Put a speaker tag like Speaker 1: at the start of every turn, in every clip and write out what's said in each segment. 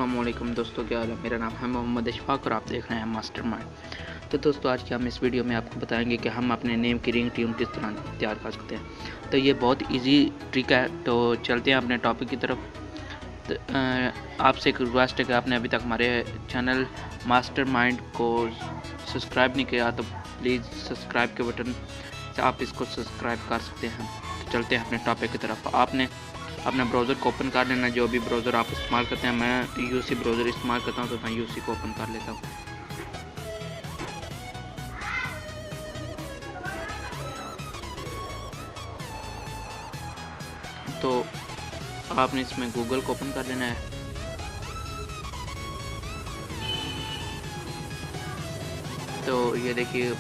Speaker 1: अस्सलाम वालेकुम दोस्तों, क्या हाल है। मेरा नाम है मोहम्मद इशफाक और आप देख रहे हैं मास्टरमाइंड। तो दोस्तों, आज के हम इस वीडियो में आपको बताएंगे कि हम अपने नेम की रिंग ट्यून किस तरह तैयार कर सकते हैं। तो ये बहुत इजी ट्रिक है। तो चलते हैं अपने टॉपिक की तरफ। तो आपसे एक रिक्वेस्ट है कि आपने अभी तक हमारे चैनल मास्टरमाइंड को सब्सक्राइब नहीं किया तो प्लीज़ सब्सक्राइब के बटन से आप इसको सब्सक्राइब कर सकते हैं। तो चलते हैं अपने टॉपिक की तरफ। आपने अपने ब्राउज़र को ओपन कर लेना, जो भी ब्राउज़र आप इस्तेमाल करते हैं। मैं यूसी ब्राउज़र इस्तेमाल करता हूं तो मैं यूसी को ओपन कर लेता हूं। तो आपने इसमें गूगल को ओपन कर लेना है। तो ये देखिए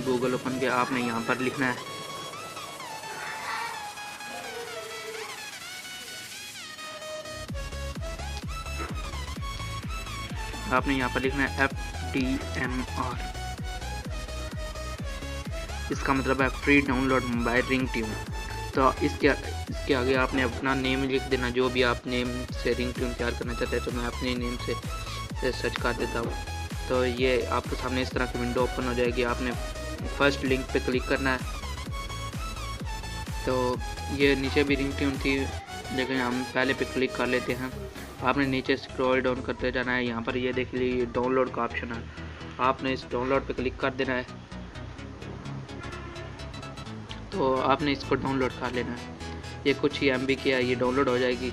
Speaker 1: गूगल ओपन के आपने यहाँ पर लिखना है FDMR। इसका मतलब है free download mobile ring tune. तो इसके आगे आपने अपना नेम लिख देना, जो भी आप नेम से रिंग ट्यून तैयार करना चाहते हैं। तो मैं अपने नेम से सर्च कर देता हूँ। तो ये आपके सामने इस तरह की विंडो ओपन हो जाएगी। आपने फर्स्ट लिंक पे क्लिक करना है। तो ये नीचे भी रिंग ट्यून थी, लेकिन हम पहले पे क्लिक कर लेते हैं। आपने नीचे स्क्रॉल डाउन करते जाना है। यहाँ पर ये देख लीजिए डाउनलोड का ऑप्शन है, आपने इस डाउनलोड पे क्लिक कर देना है। तो आपने इसको डाउनलोड कर लेना है। ये कुछ ही MB की है, ये डाउनलोड हो जाएगी।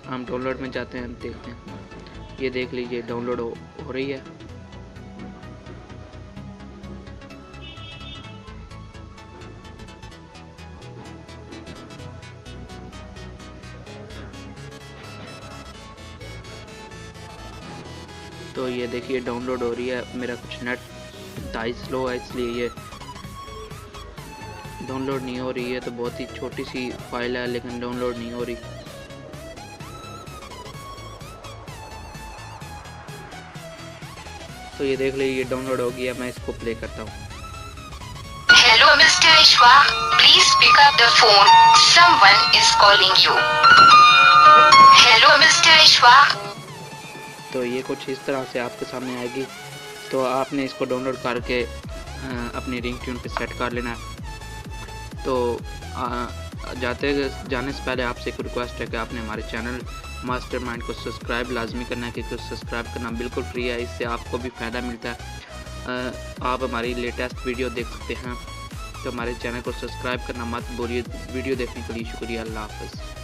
Speaker 1: हम डाउनलोड में जाते हैं, देखते हैं। ये देख लीजिए डाउनलोड हो रही है। तो ये देखिए डाउनलोड हो रही है। मेरा कुछ नेट इंतहाई स्लो है, इसलिए ये डाउनलोड नहीं हो रही है। तो बहुत ही छोटी सी फाइल है, लेकिन डाउनलोड नहीं हो रही। तो ये देख लीजिए डाउनलोड हो गया। मैं इसको प्ले करता हूँ।
Speaker 2: Hello mister Ishfaq, please pick up the phone, someone is calling you. Hello mister Ishfaq.
Speaker 1: तो ये कुछ इस तरह से आपके सामने आएगी। तो आपने इसको डाउनलोड करके अपनी रिंग ट्यून पे सेट कर लेना है। तो जाने से पहले आपसे एक रिक्वेस्ट है कि आपने हमारे चैनल मास्टरमाइंड को सब्सक्राइब लाजमी करना है, क्योंकि सब्सक्राइब करना बिल्कुल फ्री है। इससे आपको भी फ़ायदा मिलता है। आप हमारी लेटेस्ट वीडियो देख सकते हैं। तो हमारे चैनल को सब्सक्राइब करना मत भूलिए। वीडियो देखने के लिए शुक्रिया। अल्लाह हाफ़िज़।